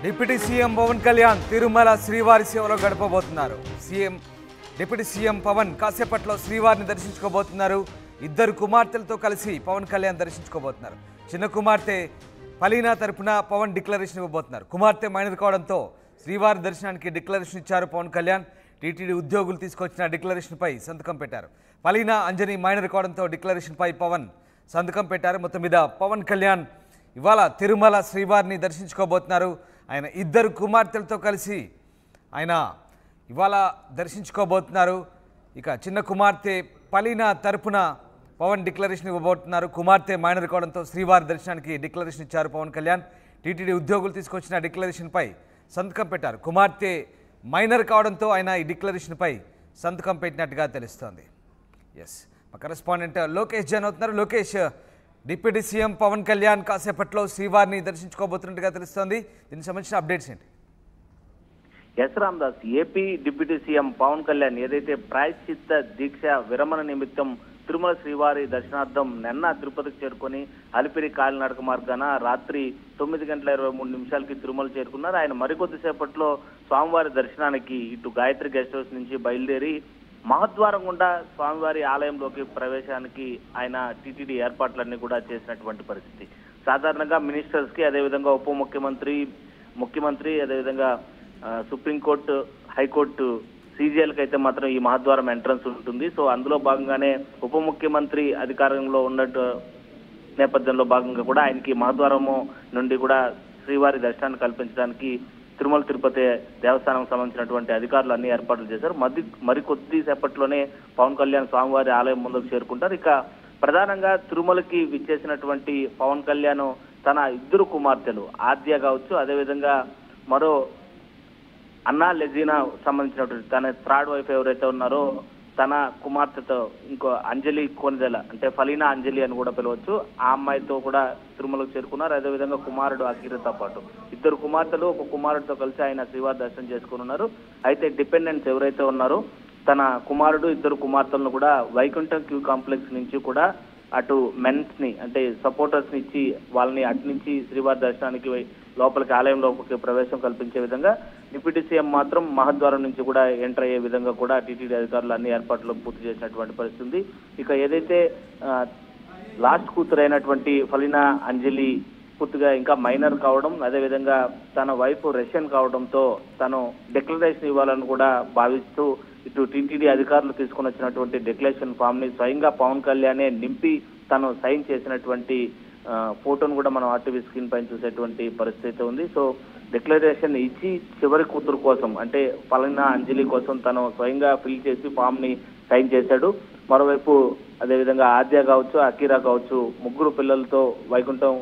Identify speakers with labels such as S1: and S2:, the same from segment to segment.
S1: Deputy CM Pawan Kalyan Tirumala శ్రీవారి సేవలో గడపబోతున్నారు. Deputy CM Pawan కాసేపట్లో శ్రీవారిని దర్శించుకోబోతున్నారు. ఇద్దరు కుమార్తెలతో కలిసి పవన్ కళ్యాణ్ దర్శించుకోబోతున్నారు. చిన్న కుమార్తె ఫలీనా తరపున పవన్ డిక్లరేషన్ ఇవ్వబోతున్నారు. కుమార్తె మైనర్ కావడంతో శ్రీవారి దర్శనానికి డిక్లరేషన్ ఇచ్చారు పవన్ కళ్యాణ్. టీటీడీ ఉద్యోగులు తీసుకొచ్చిన డిక్లరేషన్పై సంతకం పెట్టారు. ఫలీనా అంజని మైనర్ కావడంతో డిక్లరేషన్పై పవన్ సంతకం పెట్టారు. మొత్తం మీద పవన్ కళ్యాణ్ ఇవాళ తిరుమల శ్రీవారిని దర్శించుకోబోతున్నారు. ఆయన ఇద్దరు కుమార్తెలతో కలిసి ఆయన ఇవాళ దర్శించుకోబోతున్నారు. ఇక చిన్న కుమార్తె ఫలీనా తరపున పవన్ డిక్లరేషన్ ఇవ్వబోతున్నారు. కుమార్తె మైనర్ కావడంతో శ్రీవారి దర్శనానికి డిక్లరేషన్ ఇచ్చారు పవన్ కళ్యాణ్. టీటీడీ ఉద్యోగులు తీసుకొచ్చిన డిక్లరేషన్పై సంతకం పెట్టారు. కుమార్తె మైనర్ కావడంతో ఆయన ఈ డిక్లరేషన్పై సంతకం పెట్టినట్టుగా తెలుస్తోంది. ఎస్, మా కరెస్పాండెంట్ లోకేష్ జాయిన్ అవుతున్నారు. లోకేష్, డిప్యూటీ సీఎం పవన్ కళ్యాణ్ కాసేపట్లో శ్రీవారిని దర్శించుకోబోతున్నట్టుగా తెలుస్తోంది. దీనికి సంబంధించిన అప్డేట్స్ ఏంటి?
S2: S Ramdas, AP deputy CM Pawan Kalyan ఏదైతే ప్రాయశ్చిత్త దీక్ష విరమణ నిమిత్తం తిరుమల శ్రీవారి దర్శనార్థం నిన్న తిరుపతికి చేరుకొని అలిపిరి కాలినడక మార్గాన రాత్రి 9:23 తిరుమల చేరుకున్నారు. ఆయన మరికొద్దిసేపట్లో స్వామివారి దర్శనానికి ఇటు గాయత్రి గెస్ట్ హౌస్ నుంచి బయలుదేరి మహద్వారం గుండా స్వామివారి ఆలయంలోకి ప్రవేశానికి ఆయన టీటీడీ ఏర్పాట్లన్నీ కూడా చేసినటువంటి పరిస్థితి. సాధారణంగా మినిస్టర్స్ కి, అదేవిధంగా ఉప ముఖ్యమంత్రి అదేవిధంగా సుప్రీంకోర్టు, హైకోర్టు, సీజీఎల్కి అయితే మాత్రం ఈ మహద్వారం ఎంట్రన్స్ ఉంటుంది. సో అందులో భాగంగానే ఉప ముఖ్యమంత్రి అధికారంలో ఉన్నట్టు నేపథ్యంలో భాగంగా కూడా ఆయనకి మహద్వారము నుండి కూడా శ్రీవారి దర్శనాన్ని కల్పించడానికి తిరుమల తిరుపతి దేవస్థానం సంబంధించినటువంటి అధికారులు అన్ని ఏర్పాట్లు చేశారు. మరికొద్ది సేపట్లోనే పవన్ కళ్యాణ్ స్వామివారి ఆలయం ముందుకు చేరుకుంటారు. ఇక ప్రధానంగా తిరుమలకి విచ్చేసినటువంటి పవన్ కళ్యాణ్ తన ఇద్దరు కుమార్తెలు ఆద్య కావచ్చు, అదేవిధంగా మరో అన్నా లెజీనా సంబంధించినటువంటి తన థర్డ్ వైఫ్ ఎవరైతే ఉన్నారో తన కుమార్తెతో ఇంకో అంజలి కోనెదెల, అంటే ఫలీనా అంజలి అని కూడా పిలవచ్చు, ఆ అమ్మాయితో కూడా తిరుమలకు చేరుకున్నారు. అదేవిధంగా కుమారుడు అఖిలతో పాటు ఇద్దరు కుమార్తెలు, ఒక కుమారుడితో కలిసి ఆయన శ్రీవారి దర్శనం చేసుకుని ఉన్నారు. అయితే డిపెండెంట్స్ ఎవరైతే ఉన్నారో తన కుమారుడు, ఇద్దరు కుమార్తెలను కూడా వైకుంఠం క్యూ కాంప్లెక్స్ నుంచి కూడా అటు మెన్స్ ని, అంటే సపోర్టర్స్ ని ఇచ్చి వాళ్ళని అటు నుంచి శ్రీవారి దర్శనానికి లోపలికి ఆలయంలోకి ప్రవేశం కల్పించే విధంగా డిప్యూటీ సీఎం మాత్రం మహద్వారం నుంచి కూడా ఎంటర్ అయ్యే విధంగా కూడా టీటీడీ అధికారులు అన్ని ఏర్పాట్లు పూర్తి చేసినటువంటి పరిస్థితి. ఇక ఏదైతే లాస్ట్ కూతురైనటువంటి ఫలీనా అంజలి పూర్తిగా ఇంకా మైనర్ కావడం, అదేవిధంగా తన వైఫ్ రష్యన్ కావడంతో తను డిక్లరేషన్ ఇవ్వాలని కూడా భావిస్తూ ఇటు టీటీడీ అధికారులు తీసుకుని వచ్చినటువంటి డిక్లరేషన్ ఫామ్ ని స్వయంగా పవన్ కళ్యాణే నింపి తను సైన్ చేసినటువంటి ఫోటోను కూడా మనం ఆర్టీవీ స్క్రీన్ పైన చూసేటువంటి పరిస్థితి ఉంది. సో డిక్లరేషన్ ఇచ్చి చివరి కూతురు కోసం, అంటే ఫలీనా అంజలి కోసం తను స్వయంగా ఫిల్ చేసి ఫామ్ ని సైన్ చేశాడు. మరోవైపు అదేవిధంగా ఆద్య కావచ్చు, అకీరా కావచ్చు, ముగ్గురు పిల్లలతో వైకుంఠం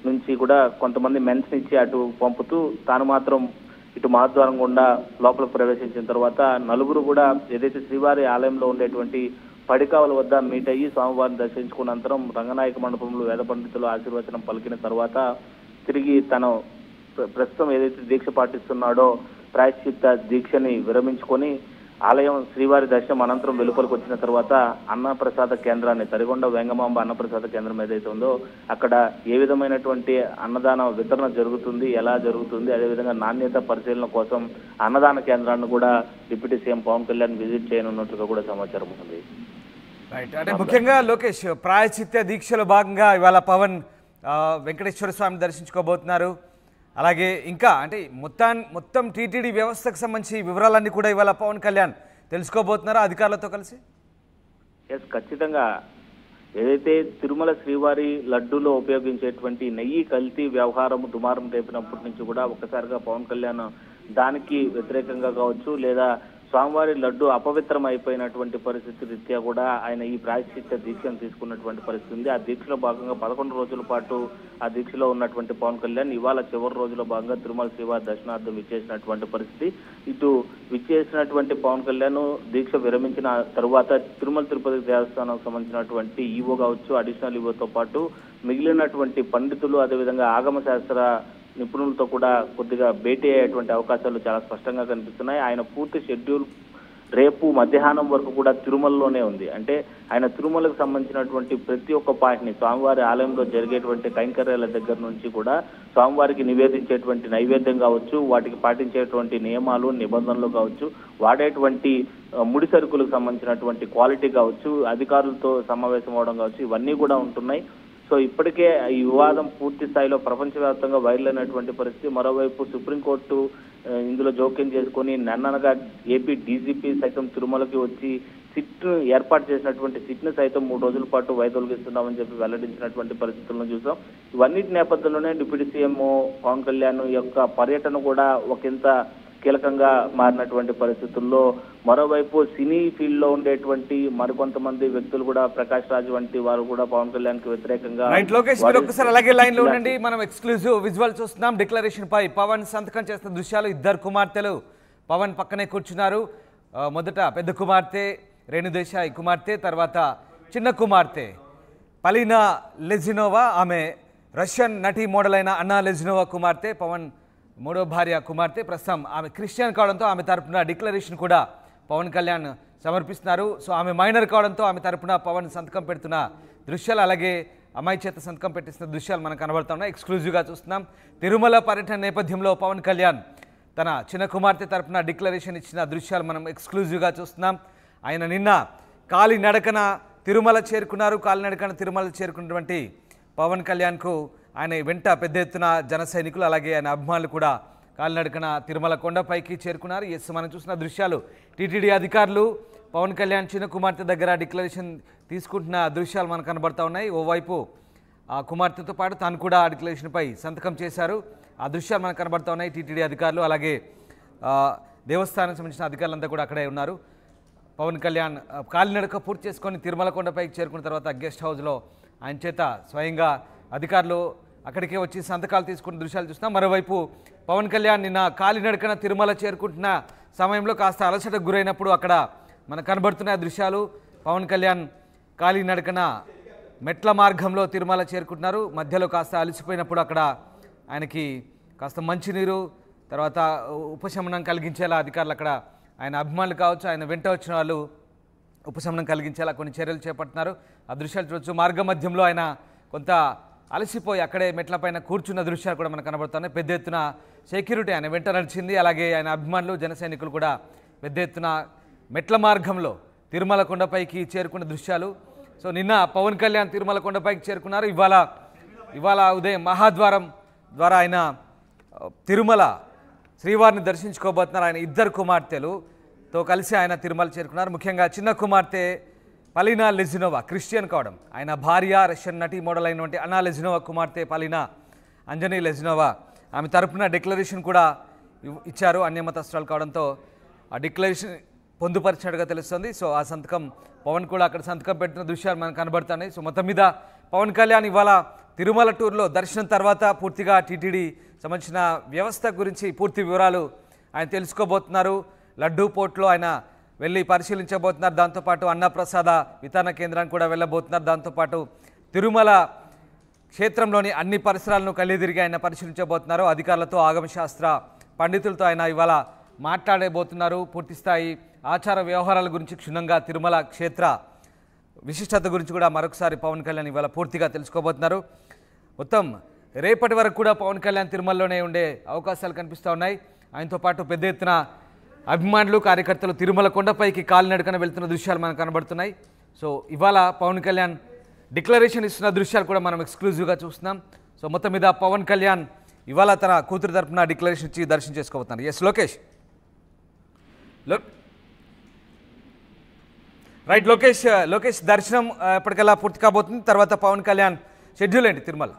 S2: నుంచి కూడా కొంతమంది మెన్స్ నుంచి అటు పంపుతూ తాను మాత్రం ఇటు మహద్వారం గుండా లోపలికి ప్రవేశించిన తర్వాత నలుగురు కూడా ఏదైతే శ్రీవారి ఆలయంలో ఉండేటువంటి పడికావల వద్ద మీట్ అయ్యి స్వామివారిని దర్శించుకున్న అనంతరం రంగనాయక మండపంలో వేద పండితులు ఆశీర్వచనం పలికిన తర్వాత తిరిగి తను ప్రస్తుతం ఏదైతే దీక్ష పాటిస్తున్నాడో ప్రాయశ్చిత్త దీక్షని విరమించుకొని ఆలయం శ్రీవారి దర్శనం అనంతరం వెలుపలికి వచ్చిన తర్వాత అన్నప్రసాద కేంద్రాన్ని, తరిగొండ వేంగమాంబ అన్నప్రసాద కేంద్రం ఏదైతే ఉందో అక్కడ ఏ విధమైనటువంటి అన్నదాన వితరణ జరుగుతుంది, ఎలా జరుగుతుంది, అదేవిధంగా నాణ్యత పరిశీలన కోసం అన్నదాన కేంద్రాన్ని కూడా deputy CM Pawan Kalyan visit చేయనున్నట్టుగా కూడా సమాచారం ఉంది.
S1: రైట్, అంటే ముఖ్యంగా లోకేష్, ప్రాయశ్చిత్త దీక్షలో భాగంగా ఇవాళ పవన్ వెంకటేశ్వర స్వామిని దర్శించుకోబోతున్నారు. అలాగే ఇంకా అంటే మొత్తం టీటీడీ వ్యవస్థకు సంబంధించి వివరాలన్నీ కూడా ఇవాళ పవన్ కళ్యాణ్ తెలుసుకోబోతున్నారా అధికారులతో కలిసి?
S2: ఎస్, ఖచ్చితంగా. ఏదైతే తిరుమల శ్రీవారి లడ్డూలో ఉపయోగించేటువంటి నెయ్యి కల్తీ వ్యవహారం దుమారం రేపినప్పటి నుంచి కూడా ఒక్కసారిగా పవన్ కళ్యాణ్ దానికి వ్యతిరేకంగా కావచ్చు, లేదా స్వామివారి లడ్డు అపవిత్రం అయిపోయినటువంటి పరిస్థితి రీత్యా కూడా ఆయన ఈ ప్రాయశ్చిత్త దీక్షను తీసుకున్నటువంటి పరిస్థితి ఉంది. ఆ దీక్షలో భాగంగా 11 రోజుల పాటు ఆ దీక్షలో ఉన్నటువంటి పవన్ కళ్యాణ్ ఇవాళ చివరి రోజులో భాగంగా తిరుమల శ్రీవారి దర్శనార్థం విచ్చేసినటువంటి పరిస్థితి. ఇటు విచ్చేసినటువంటి పవన్ కళ్యాణ్ దీక్ష విరమించిన తరువాత తిరుమల తిరుపతి దేవస్థానం సంబంధించినటువంటి ఈవో కావచ్చు, అడిషనల్ ఈవోతో పాటు మిగిలినటువంటి పండితులు, అదేవిధంగా ఆగమ శాస్త్ర నిపుణులతో కూడా కొద్దిగా భేటీ అయ్యేటువంటి అవకాశాలు చాలా స్పష్టంగా కనిపిస్తున్నాయి. ఆయన పూర్తి షెడ్యూల్ రేపు మధ్యాహ్నం వరకు కూడా తిరుమలలోనే ఉంది. అంటే ఆయన తిరుమలకు సంబంధించినటువంటి ప్రతి ఒక్క పాయింట్ని స్వామివారి ఆలయంలో జరిగేటువంటి కైంకర్యాల దగ్గర నుంచి కూడా స్వామివారికి నివేదించేటువంటి నైవేద్యం కావచ్చు, వాటికి పాటించేటువంటి నియమాలు నిబంధనలు కావచ్చు, వాడేటువంటి ముడి సరుకులకు సంబంధించినటువంటి క్వాలిటీ కావచ్చు, అధికారులతో సమావేశం అవడం కావచ్చు, ఇవన్నీ కూడా ఉంటున్నాయి. సో ఇప్పటికే ఈ వివాదం పూర్తి స్థాయిలో ప్రపంచవ్యాప్తంగా వైరల్ అయినటువంటి పరిస్థితి. మరోవైపు సుప్రీంకోర్టు ఇందులో జోక్యం చేసుకొని నిన్ననగా ఏపీ డీజీపీ సైతం తిరుమలకి వచ్చి సిట్ ఏర్పాటు చేసినటువంటి సిట్ను సైతం 3 రోజుల పాటు వైదొలిగిస్తున్నామని చెప్పి వెల్లడించినటువంటి పరిస్థితులను చూసాం. ఇవన్నిటి నేపథ్యంలోనే డిప్యూటీ సీఎం పవన్ కళ్యాణ్ యొక్క పర్యటన కూడా ఒకంత కీలకంగా మారినటువంటి పరిస్థితుల్లో మరోవైపు సినీ ఫీల్డ్ లో ఉండేటువంటి మరికొంతమంది వ్యక్తులు కూడా ప్రకాష్ రాజ్ వంటి వారు కూడా పవన్ కళ్యాణ్ కి వ్యతిరేకంగా
S1: ఒకసారి అలాగే లైన్ లో ఉండండి. మనం ఎక్స్క్లూజివ్ విజువల్ చూస్తున్నాం. డిక్లరేషన్ పై పవన్ సంతకం చేస్తున్న దృశ్యాలు. ఇద్దరు కుమార్తెలు పవన్ పక్కనే కూర్చున్నారు. మొదట పెద్ద కుమార్తె రేణుదేశాయ్ కుమార్తె, తర్వాత చిన్న కుమార్తె పలీనా లెజినోవా. ఆమె రష్యన్ నటి మోడల్ అయిన అన్నా లెజినోవా కుమార్తె, పవన్ మూడో భార్య కుమార్తె. ప్రస్తుతం ఆమె క్రిస్టియన్ కావడంతో ఆమె తరపున డిక్లరేషన్ కూడా పవన్ కళ్యాణ్ సమర్పిస్తున్నారు. సో ఆమె మైనర్ కావడంతో ఆమె తరపున పవన్ సంతకం పెడుతున్న దృశ్యాలు, అలాగే అమ్మాయి చేత సంతకం పెట్టిస్తున్న దృశ్యాలు మనకు కనబడుతున్నాయి. ఎక్స్క్లూజివ్గా చూస్తున్నాం. తిరుమల పర్యటన నేపథ్యంలో పవన్ కళ్యాణ్ తన చిన్న కుమార్తె తరపున డిక్లరేషన్ ఇచ్చిన దృశ్యాలు మనం ఎక్స్క్లూజివ్గా చూస్తున్నాం. ఆయన నిన్న కాలినడకన తిరుమల చేరుకున్నారు. కాలినడకన తిరుమల చేరుకున్నటువంటి పవన్ కళ్యాణ్కు ఆయన వెంట పెద్ద ఎత్తున జన సైనికులు అలాగే ఆయన అభిమానులు కూడా కాలినడకన తిరుమల కొండపైకి చేరుకున్నారు. ఎస్, మనం చూసిన దృశ్యాలు టీటీడీ అధికారులు పవన్ కళ్యాణ్ చిన్న కుమార్తె దగ్గర డిక్లరేషన్ తీసుకుంటున్న దృశ్యాలు మనకు కనబడతా ఉన్నాయి. ఓవైపు ఆ కుమార్తెతో పాటు తాను కూడా ఆ డిక్లరేషన్పై సంతకం చేశారు. ఆ దృశ్యాలు మనకు కనబడతా ఉన్నాయి. టీటీడీ అధికారులు అలాగే దేవస్థానం సంబంధించిన అధికారులంతా కూడా అక్కడే ఉన్నారు. పవన్ కళ్యాణ్ కాలినడక పూర్తి చేసుకొని తిరుమల కొండపైకి చేరుకున్న తర్వాత గెస్ట్ హౌస్లో ఆయన చేత స్వయంగా అధికారులు అక్కడికే వచ్చి సంతకాలు తీసుకున్న దృశ్యాలు చూస్తున్నాం. మరోవైపు పవన్ కళ్యాణ్ నిన్న కాలినడకన తిరుమల చేరుకుంటున్న సమయంలో కాస్త అలసటకు గురైనప్పుడు అక్కడ మనకు కనబడుతున్న దృశ్యాలు. పవన్ కళ్యాణ్ కాలినడకన మెట్ల మార్గంలో తిరుమల చేరుకుంటున్నారు. మధ్యలో కాస్త అలసిపోయినప్పుడు అక్కడ ఆయనకి కాస్త మంచినీరు, తర్వాత ఉపశమనం కలిగించేలా అధికారులు అక్కడ ఆయన అభిమానులు కావచ్చు, ఆయన వెంట వచ్చిన వాళ్ళు ఉపశమనం కలిగించేలా కొన్ని చర్యలు చేపడుతున్నారు. ఆ దృశ్యాలు చూడొచ్చు. మార్గ మధ్యంలో ఆయన కొంత అలసిపోయి అక్కడే మెట్లపైన కూర్చున్న దృశ్యాలు కూడా మనకు కనబడుతున్నాయి. పెద్ద ఎత్తున సెక్యూరిటీ ఆయన వెంట నడిచింది. అలాగే ఆయన అభిమానులు జన సైనికులు కూడా పెద్ద ఎత్తున మెట్ల మార్గంలో తిరుమల కొండపైకి చేరుకున్న దృశ్యాలు. సో నిన్న పవన్ కళ్యాణ్ తిరుమల కొండపైకి చేరుకున్నారు. ఇవాళ ఉదయం మహాద్వారం ద్వారా ఆయన తిరుమల శ్రీవారిని దర్శించుకోబోతున్నారు. ఆయన ఇద్దరు కుమార్తెలుతో కలిసి ఆయన తిరుమల చేరుకున్నారు. ముఖ్యంగా చిన్న కుమార్తె పలీనా లెజినోవా క్రిస్టియన్ కావడం, ఆయన భార్య రష్యన్ నటి మోడల్ అయినటువంటి అన్నా లెజినోవా కుమార్తె పలీనా అంజనీ లెజినోవా ఆమె తరపున డిక్లరేషన్ కూడా ఇచ్చారు. అన్యమతస్తురాలు కావడంతో ఆ డిక్లరేషన్ పొందుపరిచినట్టుగా తెలుస్తుంది. సో ఆ సంతకం పవన్ కూడా అక్కడ సంతకం పెట్టిన దృశ్యాలు మనకు కనబడుతున్నాయి. సో మొత్తం మీద పవన్ కళ్యాణ్ ఇవాళ తిరుమల టూర్లో దర్శనం తర్వాత పూర్తిగా టీటీడీ సంబంధించిన వ్యవస్థ గురించి పూర్తి వివరాలు ఆయన తెలుసుకోబోతున్నారు. లడ్డూ పోర్ట్లో ఆయన వెళ్ళి పరిశీలించబోతున్నారు. దాంతోపాటు అన్నప్రసాద వితరణ కేంద్రానికి కూడా వెళ్ళబోతున్నారు. దాంతోపాటు తిరుమల క్షేత్రంలోని అన్ని పరిసరాలను కలిదిరిగి ఆయన పరిశీలించబోతున్నారు. అధికారులతో ఆగమశాస్త్ర పండితులతో ఆయన ఇవాళ మాట్లాడబోతున్నారు. పూర్తిస్థాయి ఆచార వ్యవహారాల గురించి క్షుణ్ణంగా తిరుమల క్షేత్ర విశిష్టత గురించి కూడా మరొకసారి పవన్ కళ్యాణ్ ఇవాళ పూర్తిగా తెలుసుకోబోతున్నారు. మొత్తం రేపటి వరకు కూడా పవన్ కళ్యాణ్ తిరుమలలోనే ఉండే అవకాశాలు కనిపిస్తూ ఉన్నాయి. ఆయనతో పాటు పెద్ద ఎత్తున అభిమానులు కార్యకర్తలు తిరుమల కొండపైకి కాలినడకన వెళ్తున్న దృశ్యాలు మనకు కనబడుతున్నాయి. సో ఇవాళ పవన్ కళ్యాణ్ డిక్లరేషన్ ఇస్తున్న దృశ్యాలు కూడా మనం ఎక్స్క్లూజివ్గా చూస్తున్నాం. సో మొత్తం మీద పవన్ కళ్యాణ్ ఇవాళ తన కూతురు తరపున డిక్లరేషన్ ఇచ్చి దర్శనం చేసుకోబోతున్నారు. ఎస్ లోకేష్, రైట్ లోకేష్ దర్శనం ఎప్పటికల్లా పూర్తి కాబోతుంది. తర్వాత పవన్ కళ్యాణ్ షెడ్యూల్ ఏంటి తిరుమల?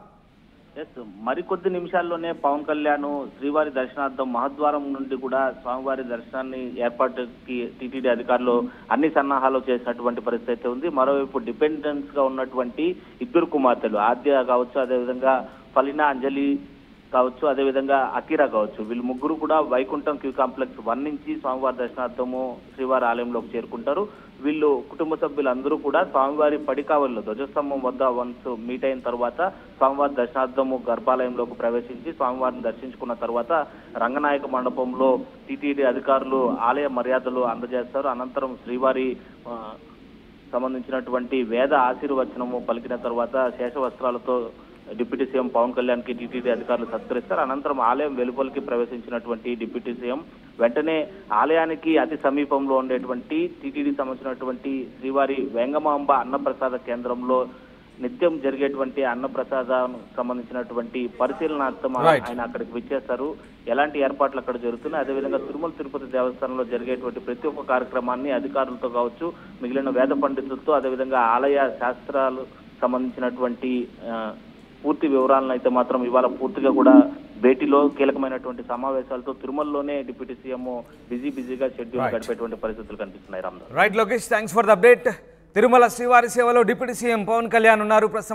S2: ఎస్, మరికొద్ది నిమిషాల్లోనే పవన్ కళ్యాణ్ శ్రీవారి దర్శనార్థం మహద్వారం నుండి కూడా స్వామివారి దర్శనాన్ని ఏర్పాటుకి టీటీడీ అధికారులు అన్ని సన్నాహాలు చేసినటువంటి పరిస్థితి ఉంది. మరోవైపు డిపెండెన్స్ గా ఉన్నటువంటి ఇద్దరు కుమార్తెలు ఆద్య కావచ్చు, అదేవిధంగా పలీనా అంజలి కావచ్చు, అదేవిధంగా అకీరా కావచ్చు, వీళ్ళు ముగ్గురు కూడా వైకుంఠం క్యూ కాంప్లెక్స్ 1 నుంచి స్వామివారి దర్శనార్థము శ్రీవారి ఆలయంలోకి చేరుకుంటారు. వీళ్ళు కుటుంబ సభ్యులందరూ కూడా స్వామివారి పడికావల్లో ధ్వజస్తంభం వద్ద వన్స్ మీట్ అయిన తర్వాత స్వామివారి దర్శనార్థము గర్భాలయంలోకి ప్రవేశించి స్వామివారిని దర్శించుకున్న తర్వాత రంగనాయక మండపంలో టీటీడీ అధికారులు ఆలయ మర్యాదలు అందజేస్తారు. అనంతరం శ్రీవారి సంబంధించినటువంటి వేద ఆశీర్వచనము పలికిన తర్వాత శేషవస్త్రాలతో డిప్యూటీ సీఎం పవన్ కళ్యాణ్ కి టీటీడీ అధికారులు సత్కరిస్తారు. అనంతరం ఆలయం వెలుపలికి ప్రవేశించినటువంటి డిప్యూటీ సీఎం వెంటనే ఆలయానికి అతి సమీపంలో ఉండేటువంటి టీటీడీ సంబంధించినటువంటి శ్రీవారి వేంగమాంబ అన్నప్రసాద కేంద్రంలో నిత్యం జరిగేటువంటి అన్నప్రసాదం సంబంధించినటువంటి పరిశీలనార్థం ఆయన అక్కడికి విచ్చేస్తారు. ఎలాంటి ఏర్పాట్లు అక్కడ జరుగుతున్నాయి, అదేవిధంగా తిరుమల తిరుపతి దేవస్థానంలో జరిగేటువంటి ప్రతి ఒక్క కార్యక్రమాన్ని అధికారులతో కావచ్చు, మిగిలిన వేద పండితులతో, అదేవిధంగా ఆలయ శాస్త్రాలు సంబంధించినటువంటి పూర్తి వివరాలను అయితే మాత్రం ఇవాళ పూర్తిగా కూడా భేటీలో కీలకమైనటువంటి సమావేశాలతో తిరుమలలోనే డిప్యూటీ సీఎం బిజీగా షెడ్యూల్ గడిపేటువంటి పరిస్థితులు కనిపిస్తున్నాయి. Ram
S1: right Lokesh, thanks for the update. Tirumala శ్రీవారి సేవలో డిప్యూటీ సీఎం పవన్ కళ్యాణ్ ఉన్నారు ప్రస్తుతం.